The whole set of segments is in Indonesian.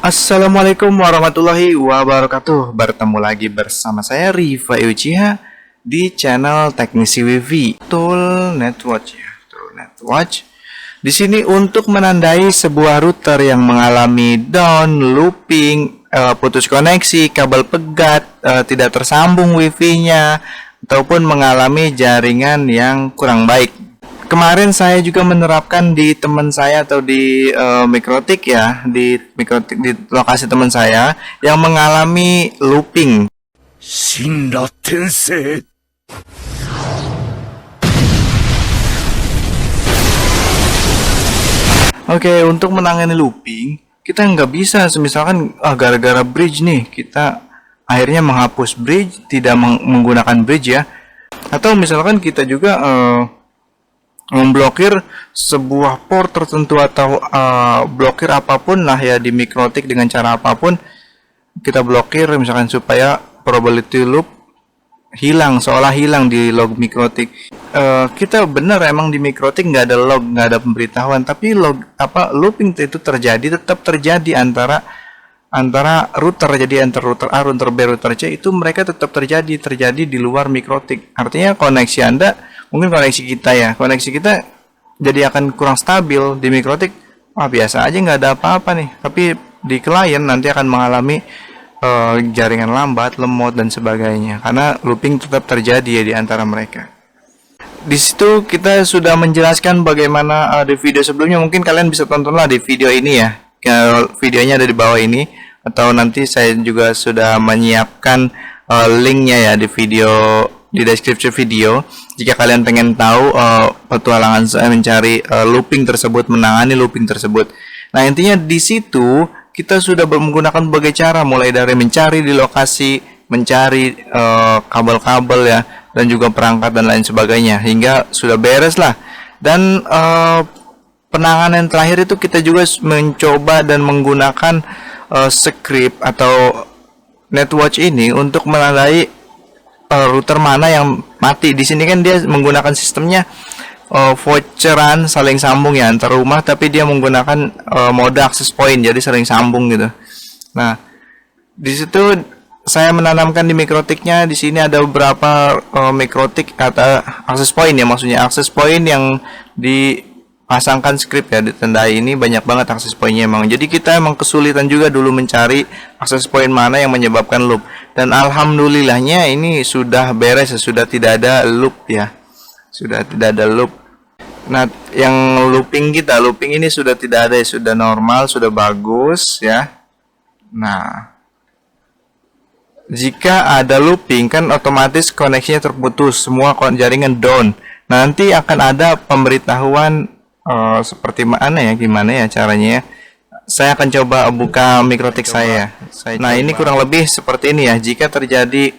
Assalamualaikum warahmatullahi wabarakatuh. Bertemu lagi bersama saya Riva Uchiha di channel Teknisi Wifi Tool Netwatch ya. Tool Netwatch. Di sini untuk menandai sebuah router yang mengalami down, looping, putus koneksi, kabel pegat, tidak tersambung wifi-nya, ataupun mengalami jaringan yang kurang baik. Kemarin saya juga menerapkan di teman saya atau di Mikrotik ya, di Mikrotik di lokasi teman saya yang mengalami looping. Shinra Tensei. Oke, untuk menangani looping, kita nggak bisa, misalkan gara-gara bridge nih, kita akhirnya menghapus bridge, tidak menggunakan bridge ya. Atau misalkan kita juga memblokir sebuah port tertentu atau blokir apapun lah ya di Mikrotik dengan cara apapun, kita blokir misalkan supaya probability loop hilang, seolah hilang di log Mikrotik. Kita benar emang di Mikrotik nggak ada log, nggak ada pemberitahuan, tapi looping itu terjadi, tetap terjadi antara router, jadi antar router A, router B, router C itu mereka tetap terjadi di luar Mikrotik. Artinya koneksi Anda, mungkin koneksi kita ya, koneksi kita jadi akan kurang stabil di Mikrotik. Biasa aja nggak ada apa-apa nih, tapi di klien nanti akan mengalami jaringan lambat, lemot dan sebagainya karena looping tetap terjadi ya di antara mereka. Di situ kita sudah menjelaskan bagaimana di video sebelumnya, mungkin kalian bisa tontonlah di video ini ya. Videonya ada di bawah ini, atau nanti saya juga sudah menyiapkan linknya ya di video, di deskripsi video jika kalian pengen tahu petualangan saya mencari looping tersebut, menangani looping tersebut. Nah, intinya di situ kita sudah menggunakan berbagai cara, mulai dari mencari di lokasi, mencari kabel-kabel ya, dan juga perangkat dan lain sebagainya, hingga sudah beres lah. Dan penanganan terakhir itu kita juga mencoba dan menggunakan script atau Netwatch ini untuk menandai router mana yang mati. Di sini kan dia menggunakan sistemnya voucheran saling sambung ya antar rumah, tapi dia menggunakan mode access point, jadi saling sambung gitu. Nah, di situ saya menanamkan di Mikrotiknya. Di sini ada beberapa Mikrotik kata access point ya, maksudnya access point yang dipasangkan script ya, ditandai. Ini banyak banget access pointnya emang. Jadi kita emang kesulitan juga dulu mencari access point mana yang menyebabkan loop. Dan alhamdulillahnya ini sudah beres, sudah tidak ada loop ya. Sudah tidak ada loop. Nah, yang looping ini sudah tidak ada, sudah normal, sudah bagus ya. Nah, jika ada looping kan otomatis koneksinya terputus, semua jaringan down. Nanti akan ada pemberitahuan seperti mana ya, gimana ya caranya ya. Saya akan coba buka Mikrotik saya. Nah, ini kurang lebih seperti ini ya. Jika terjadi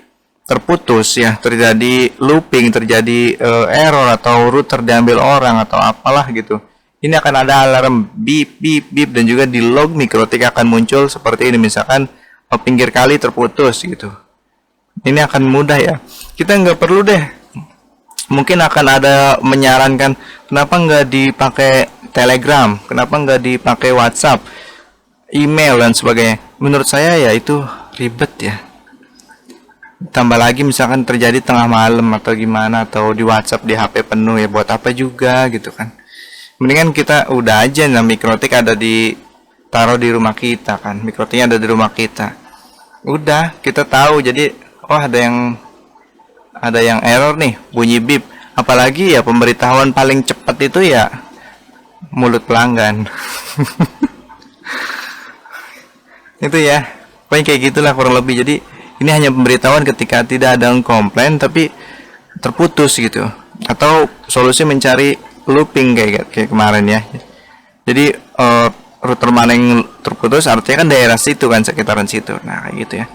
terputus ya, terjadi looping, terjadi error atau router diambil orang atau apalah gitu, ini akan ada alarm beep beep beep, dan juga di log Mikrotik akan muncul seperti ini, misalkan pinggir kali terputus gitu. Ini akan mudah ya, kita nggak perlu deh, mungkin akan ada menyarankan kenapa nggak dipakai Telegram, kenapa nggak dipakai WhatsApp, email dan sebagainya. Menurut saya ya itu ribet ya. Tambah lagi misalkan terjadi tengah malam atau gimana, atau di WhatsApp di HP penuh ya, buat apa juga gitu kan. Mendingan kita udah aja, nah Mikrotik ada taruh di rumah kita kan, Mikrotiknya ada di rumah kita. Udah kita tahu, jadi ada yang error nih, bunyi beep. Apalagi ya pemberitahuan paling cepat itu ya mulut pelanggan. Itu ya, pokoknya kayak gitulah kurang lebih. Jadi ini hanya pemberitahuan ketika tidak ada komplain tapi terputus gitu, atau solusi mencari looping kayak kemarin ya. Jadi router mana yang terputus artinya kan daerah situ kan, sekitaran situ. Nah, kayak gitu ya.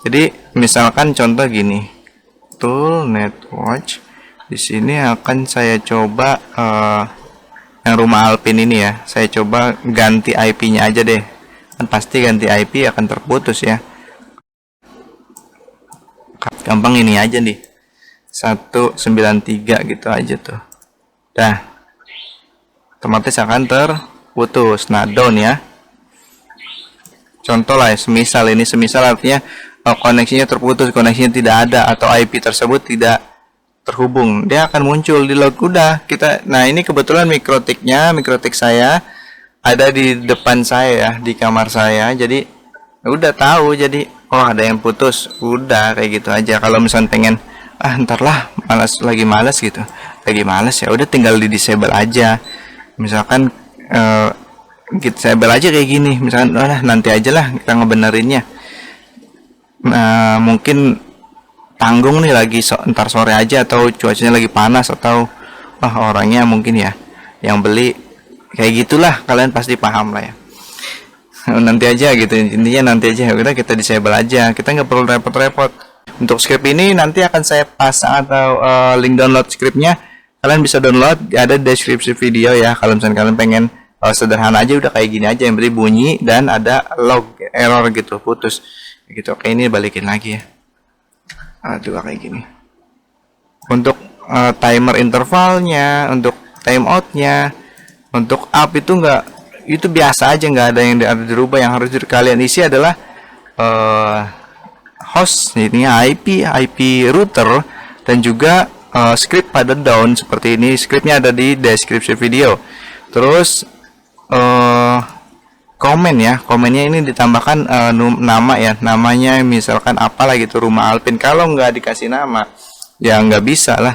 Jadi misalkan contoh gini, Tool Netwatch. Di sini akan saya coba yang rumah Alpin ini ya. Saya coba ganti IP-nya aja deh. Kan pasti ganti IP akan terputus ya. Gampang ini aja nih, 193 gitu aja tuh. Dah, otomatis akan terputus. Nah, down ya. Contoh lah, semisal artinya koneksinya terputus, koneksinya tidak ada, atau IP tersebut tidak terhubung, dia akan muncul di log. Udah kita, nah ini kebetulan mikrotik saya ada di depan saya ya, di kamar saya, jadi udah tahu, jadi oh ada yang putus, udah kayak gitu aja. Kalau misalnya pengen ntar lah, lagi malas gitu, ya udah tinggal di disable aja. Misalkan disable aja kayak gini, misalkan nanti aja lah kita ngebenerinnya. Nah mungkin tanggung nih lagi ntar sore aja, atau cuacanya lagi panas, atau orangnya mungkin ya yang beli kayak gitulah, kalian pasti paham lah ya. Nanti aja gitu, intinya nanti aja, udah kita disable aja, kita nggak perlu repot-repot. Untuk script ini nanti akan saya pasang, atau link download scriptnya kalian bisa download, ada di deskripsi video ya. Kalau misalnya kalian pengen sederhana aja, udah kayak gini aja, yang penting bunyi dan ada log error gitu, putus gitu. Oke, ini balikin lagi ya. Aduh, kayak gini. Untuk timer intervalnya, untuk timeoutnya, untuk up itu biasa aja, nggak ada yang dirubah. Yang harus kalian isi adalah host, ini IP router, dan juga script pada down seperti ini. Scriptnya ada di deskripsi video. Terus komen ya, komennya ini ditambahkan nama ya, namanya misalkan apalah gitu, Rumah Alpin. Kalau nggak dikasih nama ya nggak bisa lah,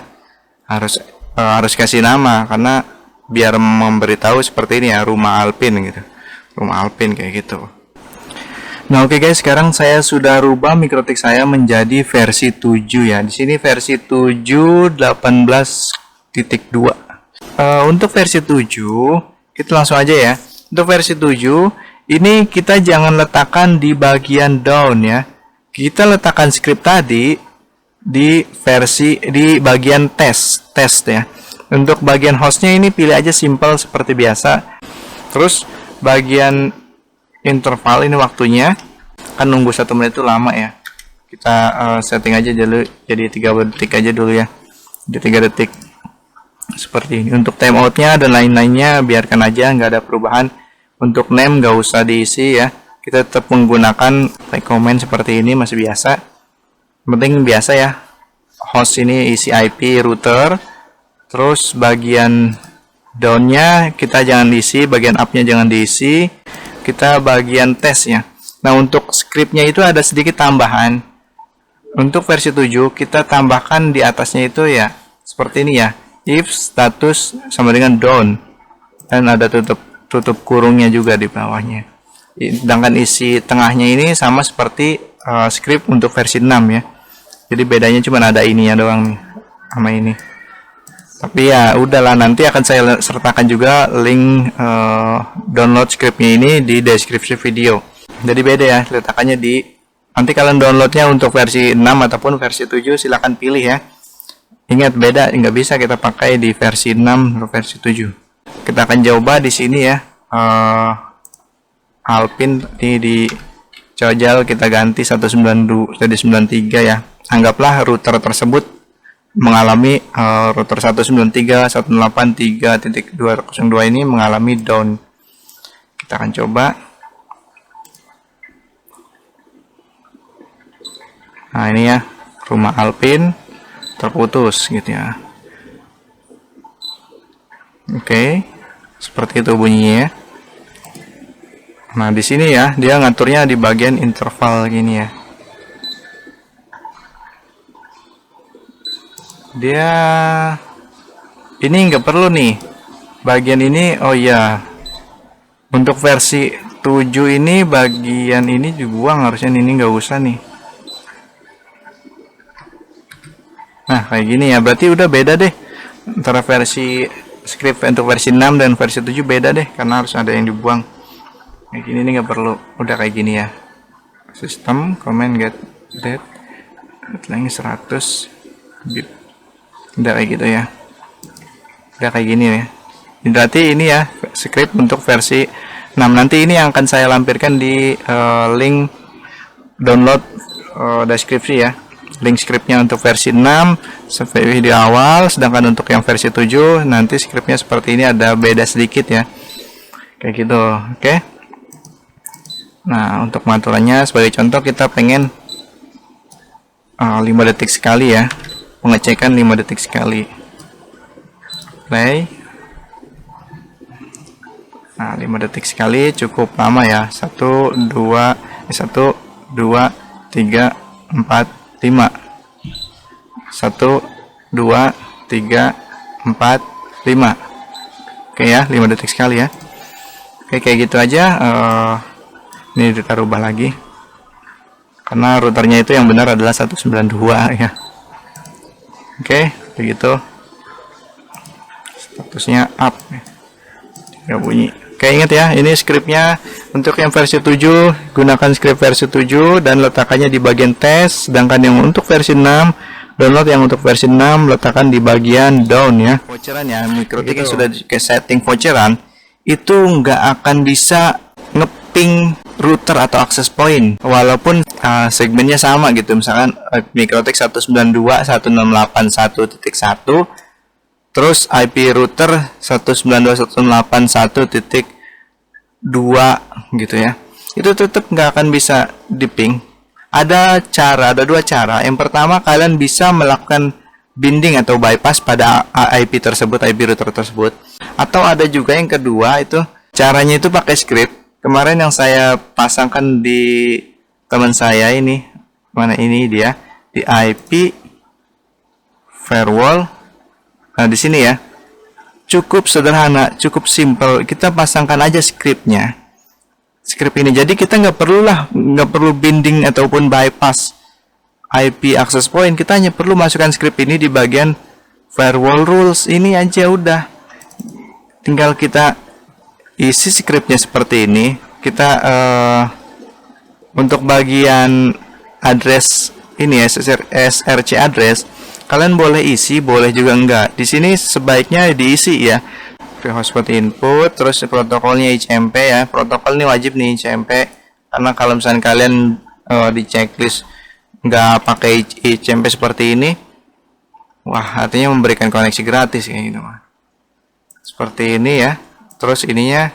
harus kasih nama, karena biar memberitahu seperti ini ya, Rumah Alpin gitu, Rumah Alpin kayak gitu. Nah oke guys, sekarang saya sudah rubah mikrotik saya menjadi versi 7 ya. Di sini versi 7.18.2. Untuk versi 7 kita langsung aja ya. Untuk versi 7 ini kita jangan letakkan di bagian down ya. Kita letakkan script tadi di bagian test ya. Untuk bagian hostnya ini pilih aja simple seperti biasa. Terus bagian interval ini waktunya kan nunggu 1 menit itu lama ya. Kita setting aja dulu jadi 3 detik aja dulu ya. Jadi 3 detik. Seperti ini. Untuk timeoutnya dan lain-lainnya biarkan aja, nggak ada perubahan. Untuk name nggak usah diisi ya, kita tetap menggunakan comment seperti ini, masih biasa. Penting biasa ya, host ini isi IP router. Terus bagian downnya kita jangan diisi, bagian upnya jangan diisi, kita bagian tes ya. Nah untuk scriptnya itu ada sedikit tambahan. Untuk versi 7 kita tambahkan di atasnya itu ya seperti ini ya, if status sama dengan down, dan ada tutup kurungnya juga di bawahnya. Sedangkan isi tengahnya ini sama seperti script untuk versi 6 ya. Jadi bedanya cuma ada ininya doang nih sama ini. Tapi ya udahlah, nanti akan saya sertakan juga link download scriptnya ini di deskripsi video. Jadi beda ya letakannya di, nanti kalian downloadnya untuk versi 6 ataupun versi 7 silahkan pilih ya. Ingat beda, nggak bisa kita pakai di versi 6 atau versi 7. Kita akan coba di sini ya, Alpin ini di Cojal kita ganti 192 jadi 93 ya. Anggaplah router tersebut mengalami router 193.183.202 ini mengalami down. Kita akan coba. Nah ini ya, Rumah Alpin terputus gitu ya. Oke, seperti itu bunyinya ya. Nah di sini ya dia ngaturnya di bagian interval gini ya. Dia ini nggak perlu nih bagian ini. Oh ya, untuk versi 7 ini bagian ini dibuang, harusnya ini nggak usah nih. Nah kayak gini ya, berarti udah beda deh antara versi script untuk versi 6 dan versi 7, beda deh karena harus ada yang dibuang. Kayak gini nih nggak perlu, udah kayak gini ya. Sistem comment get that lagi 100 bit, udah kayak gitu ya, udah kayak gini ya. Berarti ini ya script untuk versi 6. Nanti ini yang akan saya lampirkan di link download deskripsi ya, link scriptnya untuk versi 6 seperti video awal. Sedangkan untuk yang versi 7 nanti scriptnya seperti ini, ada beda sedikit ya, kayak gitu. Oke. Nah, untuk pengaturannya sebagai contoh kita pengen 5 detik sekali ya, pengecekan 5 detik sekali. Play. Nah, 5 detik sekali cukup lama ya. 1 2 3 4 5. 1 2 3 4 5. Oke ya, 5 detik sekali ya. Oke, kayak gitu aja. Ini kita rubah lagi karena routernya itu yang benar adalah 192 ya. Oke, begitu. Statusnya up ya. Tidak bunyi. Oke, ingat ya, ini scriptnya untuk yang versi 7 gunakan script versi 7 dan letakkannya di bagian tes, sedangkan yang untuk versi 6 download yang untuk versi 6 letakkan di bagian down ya. Voucheran ya, MikroTik yang sudah ke setting voucheran itu nggak akan bisa ngeping router atau access point walaupun segmennya sama gitu, misalkan MikroTik 192.168.1.1 terus IP router 192.168.1.2 gitu ya, itu tetap nggak akan bisa di ping. Ada dua cara. Yang pertama, kalian bisa melakukan binding atau bypass pada IP tersebut, IP router tersebut. Atau ada juga yang kedua, itu caranya itu pakai script. Kemarin yang saya pasangkan di teman saya ini, mana ini dia, di IP firewall. Nah, di sini ya. Cukup sederhana, cukup simple. Kita pasangkan aja scriptnya. Script ini. Jadi kita nggak perlu binding ataupun bypass IP access point. Kita hanya perlu masukkan script ini di bagian firewall rules ini aja udah. Tinggal kita isi scriptnya seperti ini. Kita untuk bagian address ini SRC address, kalian boleh isi, boleh juga enggak. Di sini sebaiknya diisi ya. Hotspot input, terus protokolnya HMP ya. Protokol ini wajib nih HMP, karena kalau misalnya kalian di checklist nggak pakai HMP seperti ini, wah artinya memberikan koneksi gratis kayak gitu mah. Seperti ini ya. Terus ininya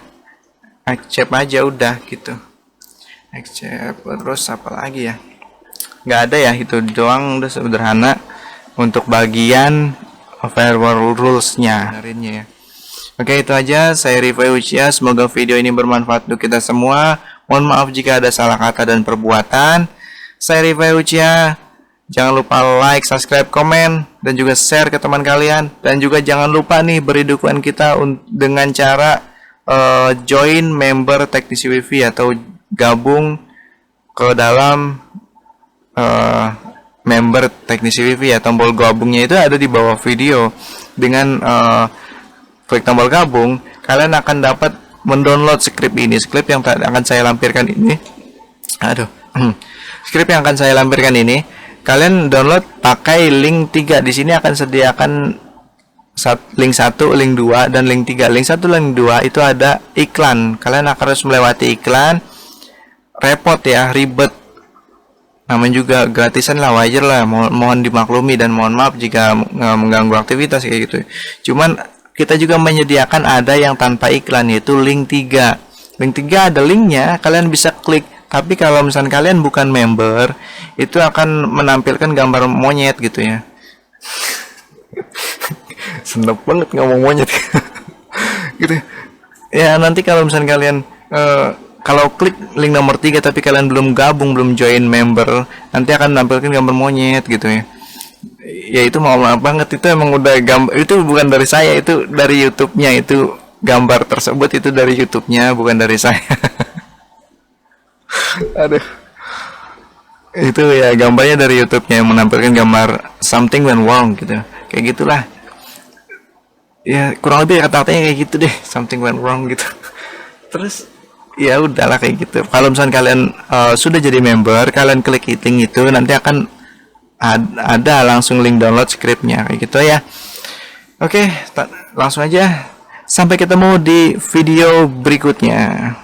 accept aja udah gitu. Accept, terus apa lagi ya? Nggak ada ya, itu doang, udah sederhana untuk bagian firewall rules-nya. Ya. Oke, itu aja. Saya Rifai Ucia. Semoga video ini bermanfaat untuk kita semua. Mohon maaf jika ada salah kata dan perbuatan. Saya Rifai Ucia. Jangan lupa like, subscribe, komen, dan juga share ke teman kalian. Dan juga jangan lupa nih beri dukungan kita dengan cara join member Teknisi Wifi atau gabung ke dalam member Teknisi Wifi ya. Tombol gabungnya itu ada di bawah video. Dengan klik tombol gabung, kalian akan dapat mendownload script ini, script yang akan saya lampirkan ini. Script yang akan saya lampirkan ini, kalian download pakai link 3. Di sini akan sediakan link 1, link 2, dan link 3. Link 1, link 2 itu ada iklan. Kalian akan harus melewati iklan. Repot ya, ribet. Namanya juga gratisan lah, wajar lah. Mohon dimaklumi dan mohon maaf jika mengganggu aktivitas kayak gitu. Cuman kita juga menyediakan ada yang tanpa iklan, yaitu link 3. Link 3 ada linknya, kalian bisa klik. Tapi kalau misalnya kalian bukan member, itu akan menampilkan gambar monyet gitu ya. Seneng banget ngomong monyet. Gitu. Ya, nanti kalau misalnya kalian kalau klik link nomor 3 tapi kalian belum gabung, belum join member, nanti akan menampilkan gambar monyet gitu ya. Ya itu mau maaf banget, itu emang udah gambar, itu bukan dari saya, itu dari YouTube-nya, itu gambar tersebut itu dari YouTube-nya, bukan dari saya. Aduh, itu ya gambarnya dari YouTube-nya yang menampilkan gambar something went wrong gitu, kayak gitulah. Ya kurang lebih kata-katanya kayak gitu deh, something went wrong gitu. Terus ya udahlah kayak gitu. Kalau misalnya kalian sudah jadi member, kalian klik link itu, nanti akan ada langsung link download scriptnya kayak gitu ya. Oke, langsung aja. Sampai ketemu di video berikutnya.